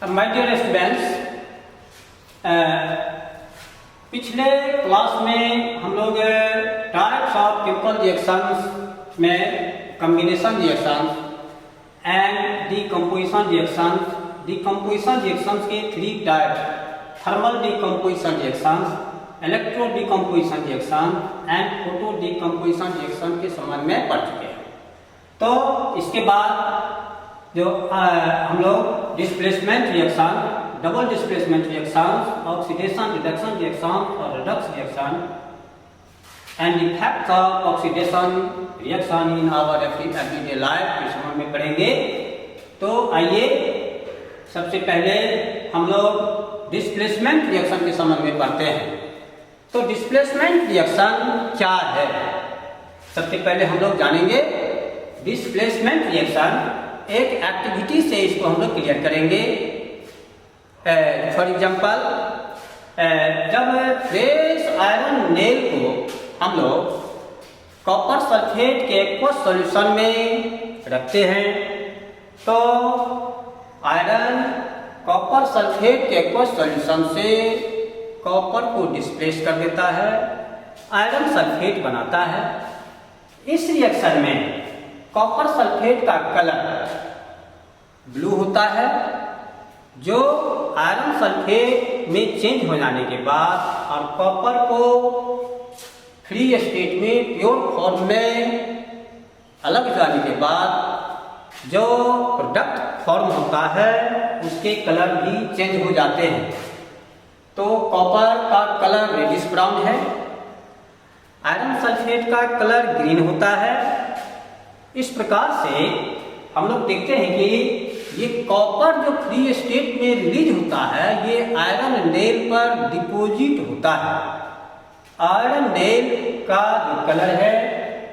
My dear students, पिछले class में हम लोग टाइप्स ऑफ केमिकल रिएक्शंस में combination reactions and decomposition reactions के 3 types, thermal decomposition reactions, electro decomposition reaction and photo decomposition reaction के संबंध में पढ़ चुके हैं। तो इसके बाद जो हम लोग displacement reaction, double displacement reaction, oxidation reduction reaction और redox reaction and effect of oxidation reaction in our everyday life के संबंध में पढ़ेंगे। तो आइए सबसे पहले हम लोग डिस्प्लेसमेंट रिएक्शन के संबंध में पढ़ते हैं। तो डिस्प्लेसमेंट रिएक्शन क्या है, सबसे पहले हम लोग जानेंगे। डिस्प्लेसमेंट रिएक्शन एक एक्टिविटी से इसको हम लोग क्लियर करेंगे। फॉर एग्जांपल, जब फ्रेश आयरन नेल को हम लोग कॉपर सल्फेट के एक्वस सॉल्यूशन में रखते हैं तो आयरन कॉपर सल्फेट के एक्वस सॉल्यूशन से कॉपर को डिस्प्लेस कर देता है, आयरन सल्फेट बनाता है। इस रिएक्शन में कॉपर सल्फेट का कलर ब्लू होता है, जो आयरन सल्फेट में चेंज हो जाने के बाद और कॉपर को फ्री स्टेट में प्योर फॉर्म में अलग जाने के बाद जो प्रोडक्ट फॉर्म होता है उसके कलर भी चेंज हो जाते हैं। तो कॉपर का कलर रेडिश ब्राउन है, आयरन सल्फेट का कलर ग्रीन होता है। इस प्रकार से हम लोग देखते हैं कि ये कॉपर जो फ्री स्टेट में रिलीज होता है ये आयरन नेल पर डिपॉजिट होता है। आयरन नेल का जो कलर है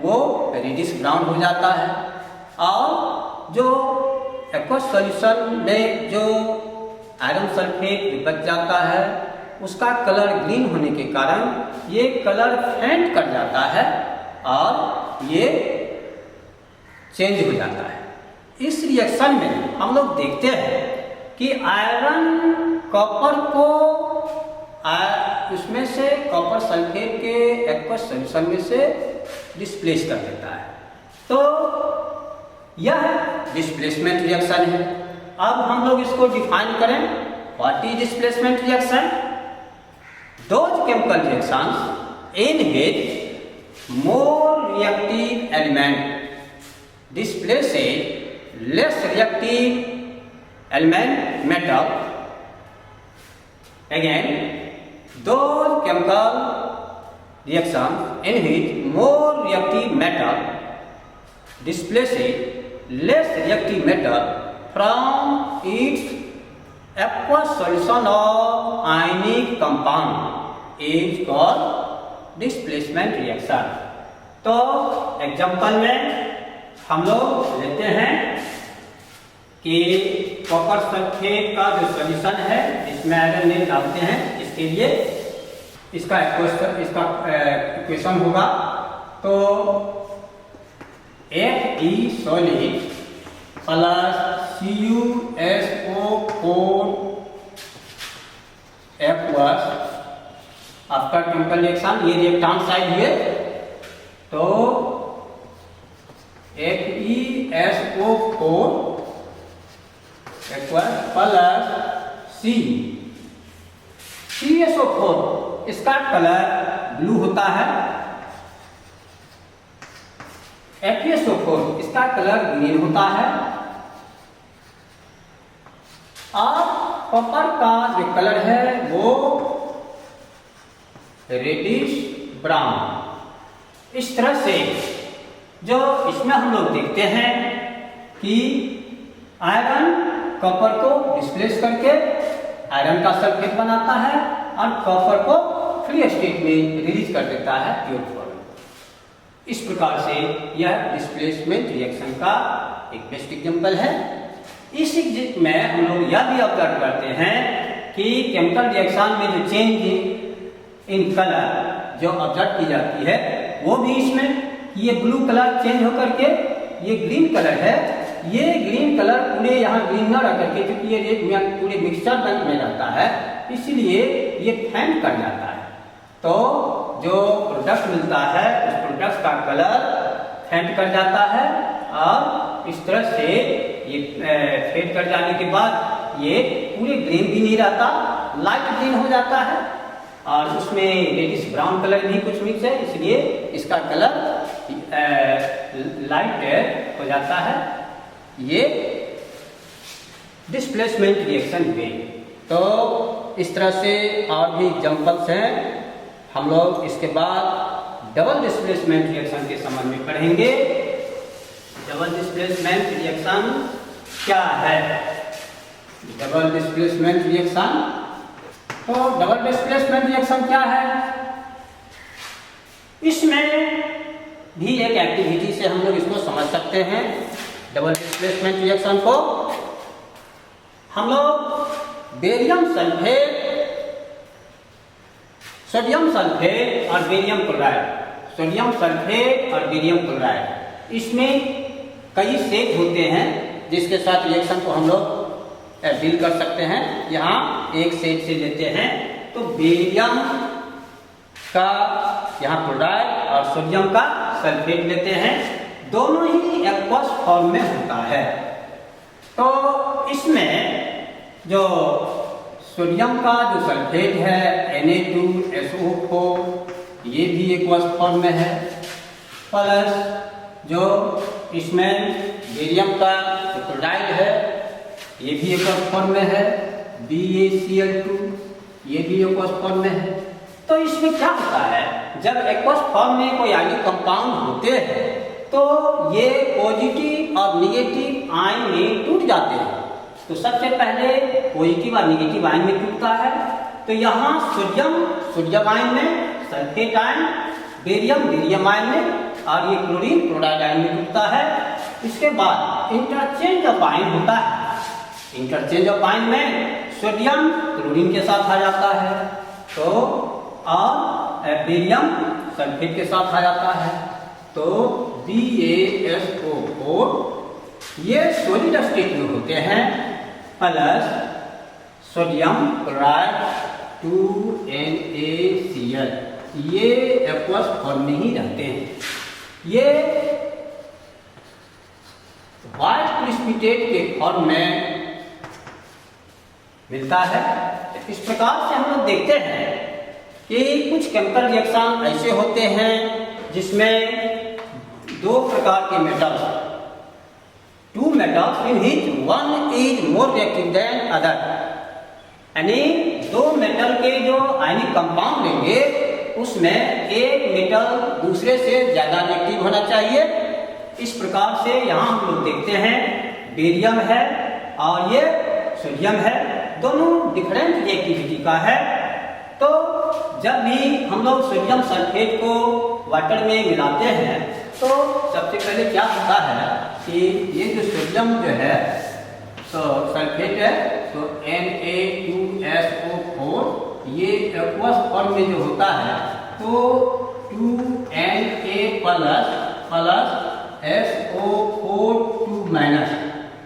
वो रेडिश ब्राउन हो जाता है और जो एक्वस सॉल्यूशन में जो आयरन सल्फेट बच जाता है उसका कलर ग्रीन होने के कारण ये कलर फेंट कर जाता है और ये चेंज हो जाता है। इस रिएक्शन में हम लोग देखते हैं कि आयरन कॉपर को उसमें से कॉपर सल्फेट के एक्वस सॉल्यूशन में से डिस्प्लेस कर देता है। तो यह डिस्प्लेसमेंट रिएक्शन है। अब हम लोग इसको डिफाइन करें। What is displacement reaction? Those chemical reactions in which more reactive element displace a less reactive element metal. Again, those chemical reactions in which more reactive metal displace a less reactive metal from its aqueous solution of ionic compound is called displacement reaction. तो example में हम लोग लेते हैं कि copper sulphate का जो solution है इसमें आयरन नेल डालते हैं। इसके लिए इसका इक्वेशन होगा तो Fe solid plus CuSO4 aqueous after chemical reaction, ये रिएक्टेंट साइड हुए तो FeSO4 प्लस CuSO4 इसका कलर ब्लू होता है, FeSO4 इसका कलर ग्रीन होता है और कॉपर का जो कलर है वो रेडिश ब्राउन। इस तरह से जो इसमें हम लोग देखते हैं कि आयरन कॉपर को डिस्प्लेस करके आयरन का सल्फेट बनाता है और कॉपर को फ्री स्टेट में रिलीज कर देता है प्योर फॉर्म। इस प्रकार से यह डिस्प्लेसमेंट रिएक्शन का एक बेस्ट एग्जांपल है। इस में हम लोग यह भी ऑब्जर्व करते हैं कि केमिकल रिएक्शन में जो चेंज इन कलर जो ऑब्जर्व की जाती है वो भी इसमें ये ब्लू कलर चेंज होकर के ये ग्रीन कलर है ये ग्रीन कलर पूरे यहाँ ग्रीन न रह करके, क्योंकि ये रेड पूरे मिक्सचर में रहता है, इसलिए ये फेंट कर जाता है। तो जो प्रोडक्ट मिलता है उस प्रोडक्ट का कलर फेंट कर जाता है, और इस तरह से ये फेंट कर जाने के बाद ये पूरे ग्रीन भी नहीं रहता, लाइट ग्रीन हो जाता है, और उसमें रेडिश ब्राउन कलर भी कुछ मिक्स है, इसलिए इसका कलर लाइट हो जाता है। ये डिस्प्लेसमेंट रिएक्शन हुए। तो इस तरह से और भी एग्जांपल्स हैं, हम लोग इसके बाद डबल डिस्प्लेसमेंट रिएक्शन के संबंध में पढ़ेंगे। डबल डिस्प्लेसमेंट रिएक्शन क्या है? डबल डिस्प्लेसमेंट रिएक्शन, तो डबल डिस्प्लेसमेंट रिएक्शन क्या है? इसमें भी एक एक्टिविटी से हम लोग इसको समझ सकते हैं। डबल डिस्प्लेसमेंट रिएक्शन को हम लोग बेरियम सल्फेट, सोडियम सल्फेट और बेरियम क्लोराइड, सोडियम सल्फेट और बेरियम क्लोराइड, इसमें कई सेट होते हैं जिसके साथ रिएक्शन को हम लोग डील कर सकते हैं। यहाँ एक सेट से लेते हैं, तो बेरियम का यहाँ क्लोराइड और सोडियम का सल्फेट लेते हैं, दोनों ही एक्वस फॉर्म में होता है। तो इसमें जो सोडियम का जो सल्फेट है Na2SO4, ये भी एक्वस फॉर्म में है, प्लस जो इसमें बेरियम का जो क्लोराइड है ये भी एक्वस फॉर्म में है, BaCl2, ये भी एक्वस फॉर्म में है। तो इसमें क्या होता है, जब एक्वस फॉर्म में कोई आयनिक कंपाउंड होते हैं तो ये पॉजिटिव और निगेटिव आयन में टूट जाते हैं। तो सबसे पहले पॉजिटिव और निगेटिव आयन में टूटता है, तो यहाँ सोडियम आयन में, सल्फेट आयन, बेरियम आयन में, और ये क्लोराइड आयन में टूटता है। इसके बाद इंटरचेंज ऑफ आयन होता है, इंटरचेंज ऑफ आयन में सोडियम क्लोरीन के साथ आ जाता है, तो और बेरियम सल्फेट के साथ आ जाता है, तो BaSO4 ये सॉलिड स्टेट में होते हैं, प्लस सोडियम क्लोराइड 2NaCl, ये एक्वस फॉर्म में ही रहते हैं। ये व्हाइट प्रेसिपिटेट के फॉर्म में मिलता है। इस प्रकार से हम लोग देखते हैं कि कुछ केमिकल रिएक्शन ऐसे होते हैं जिसमें दो प्रकार के metals, two metals in which one is more reactive than other, यानी दो मेटल के जो आयनिक कंपाउंड लेंगे उसमें एक मेटल दूसरे से ज्यादा रिएक्टिव होना चाहिए। इस प्रकार से यहाँ हम लोग देखते हैं बेरियम है और ये सोडियम है, दोनों डिफरेंट रिएक्टिविटी का है। तो जब भी हम लोग सोडियम सल्फेट को वाटर में मिलाते हैं तो सबसे पहले क्या होता है कि ये जो सोडियम जो है तो सल्फेट है, तो Na2SO4 ये एक्वस फॉर्म में जो होता है तो 2Na प्लस SO4 2-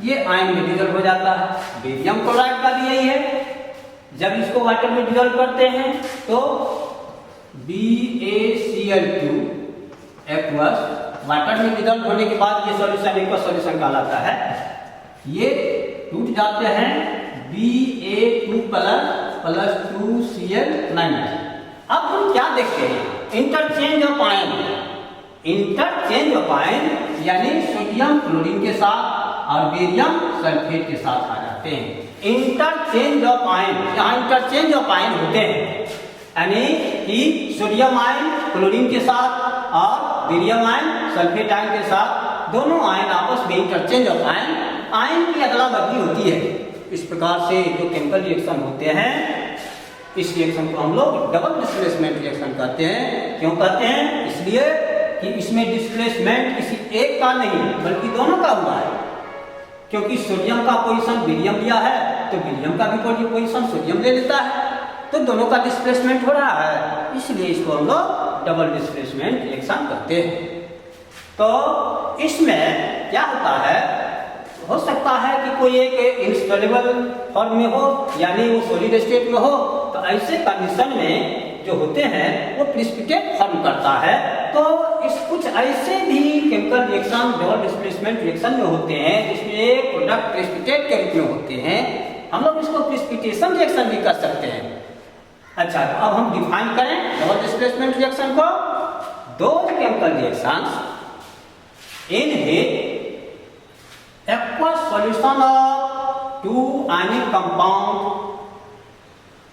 ये आयन में डिजोल्व हो जाता है। बेरियम क्लोराइड का भी यही है, जब इसको वाटर में डिजोल्व करते हैं तो BaCl2 एक्वस, वाटर में डिजोल्व होने के बाद ये सॉल्यूशन एक्वस सॉल्यूशन कहलाता है, ये टूट जाते हैं Ba2 प्लस 2Cl-। अब हम क्या देखते हैं, interchange of ion, interchange of ion यानी सोडियम क्लोरीन के साथ और बेरियम सल्फेट के साथ आ जाते हैं। इंटरचेंज ऑफ आयन, यहाँ इंटरचेंज ऑफ आयन होते हैं, यानी कि सोडियम आयन क्लोरीन के साथ और बेरियम आयन सल्फेट आयन के साथ, दोनों आयन आपस में इंटरचेंज ऑफ आयन की अदला बदली होती है। इस प्रकार से जो केमिकल रिएक्शन होते हैं, इस रिएक्शन को हम लोग डबल डिस्प्लेसमेंट रिएक्शन कहते हैं। क्यों कहते हैं? इसलिए कि इसमें डिस्प्लेसमेंट किसी एक का नहीं बल्कि दोनों का हुआ है, क्योंकि सोडियम का पोजीशन बेरियम लिया है तो बेरियम का भी पोजीशन सोडियम ले लेता है, तो दोनों का डिस्प्लेसमेंट हो रहा है, इसलिए इसको हम लोग डबल डिस्प्लेसमेंट रिएक्शन कहते हैं। तो इसमें क्या होता है हो सकता है कि कोई एक इनस्टेबल फॉर्म में हो, यानी वो सॉलिड स्टेट में हो, तो ऐसे कंडीशन में जो होते हैं वो प्रिसिपिटेट फॉर्म करता है। तो इस कुछ ऐसे भी chemical reaction double displacement reaction में होते हैं जिसमें प्रोडक्ट प्रिसिपिटेट के रूप में होते हैं, हम लोग इसको प्रिसिपिटेशन रिएक्शन भी कर सकते हैं। अच्छा, तो अब हम डिफाइन करें डबल डिस्प्लेसमेंट रिएक्शन को। दो chemical reactions in aqueous solution of two ionic compound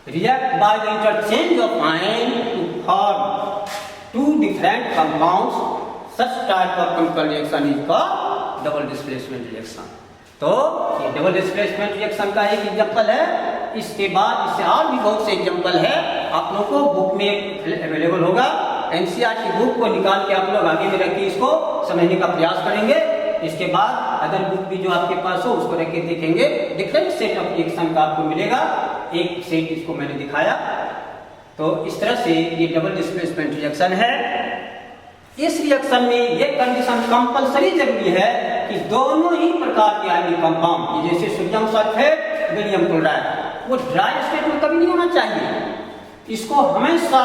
react by the interchange of ion to form two different compounds. Such type of chemical reaction is called double displacement reaction. तो ये double displacement reaction का एक example है। इसके बाद इससे और भी बहुत से एग्जांपल है, आप लोगों को बुक में अवेलेबल होगा। एनसीईआरटी बुक को निकाल के आप लोग आगे में रख के इसको समझने का प्रयास करेंगे। इसके बाद अदर बुक भी जो आपके पास हो उसको रख के देखेंगे, डिफरेंट सेट ऑफ रिएक्शन का आपको मिलेगा। एक सेट इसको मैंने दिखाया। तो इस तरह से ये डबल डिस्प्लेसमेंट रिएक्शन है। इस रिएक्शन में ये कंडीशन कंपलसरी जरूरी है कि दोनों ही प्रकार के आयनिक कंपाउंड, जैसे सोडियम सल्फेट, बेरियम क्लोराइड, वो ड्राई स्टेट में कभी नहीं होना चाहिए। इसको हमेशा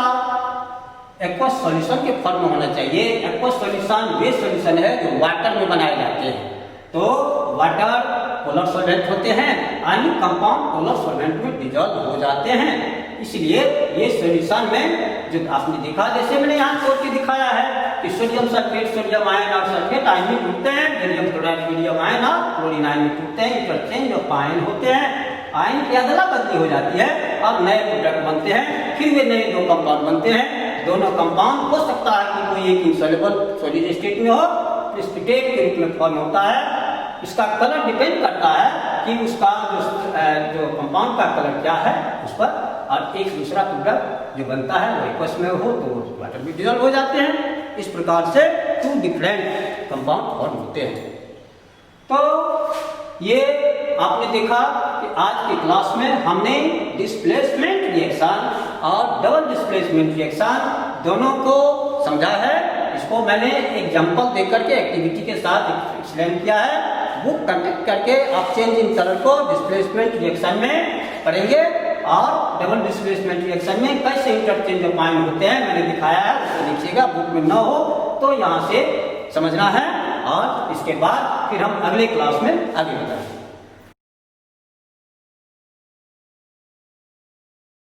एक्वस सॉल्यूशन के फॉर्म में होना चाहिए। एक्वस सॉल्यूशन वे सॉल्यूशन है जो वाटर में बनाए जाते हैं। तो वाटर पोलर सॉल्वेंट होते हैं, आयनिक कंपाउंड पोलर सॉल्वेंट में डिजॉल्व हो जाते हैं। इसलिए ये सॉल्यूशन में जो आपने देखा, जैसे मैंने यहाँ तोड़ के दिखाया है कि सोडियम सल्फेट सोडियम आयन और सल्फेट आयन में टूटते हैं, बेरियम क्लोराइड बेरियम आयन और क्लोरीन आयन में टूटते हैं, इंटरचेंज ऑफ आयन होते हैं, आयन की अदला बदली हो जाती है और नए प्रोडक्ट बनते हैं, फिर वे नए दो कंपाउंड बनते हैं। दोनों कंपाउंड हो सकता है कि कोई एक इंसॉल्युबल सॉलिड स्टेट में हो, प्रिसिपिटेट के रूप में फॉर्म होता है। इसका कलर डिपेंड करता है कि उसका जो कंपाउंड का कलर क्या है उस पर, और एक दूसरा प्रोडक्ट जो बनता है वो एक्वस में हो तो वाटर में डिसॉल्व हो जाते हैं। इस प्रकार से टू डिफरेंट कंपाउंड फॉर्म होते हैं। तो ये आपने देखा कि आज की क्लास में हमने डिस्प्लेसमेंट रिएक्शन और डबल डिस्प्लेसमेंट रिएक्शन दोनों को समझा है। इसको मैंने एग्जांपल देकर के एक्टिविटी के साथ एक्सप्लेन किया है। बुक कंटेक्ट करके आप चेंज इन कलर को डिस्प्लेसमेंट रिएक्शन में पढ़ेंगे और डबल डिस्प्लेसमेंट रिएक्शन में कैसे इंटरचेंज ऑफ आयन होते हैं मैंने दिखाया है, उसको लिखिएगा। बुक में न हो तो यहाँ से समझना है और इसके बाद फिर हम अगले क्लास में आगे बढ़ेंगे।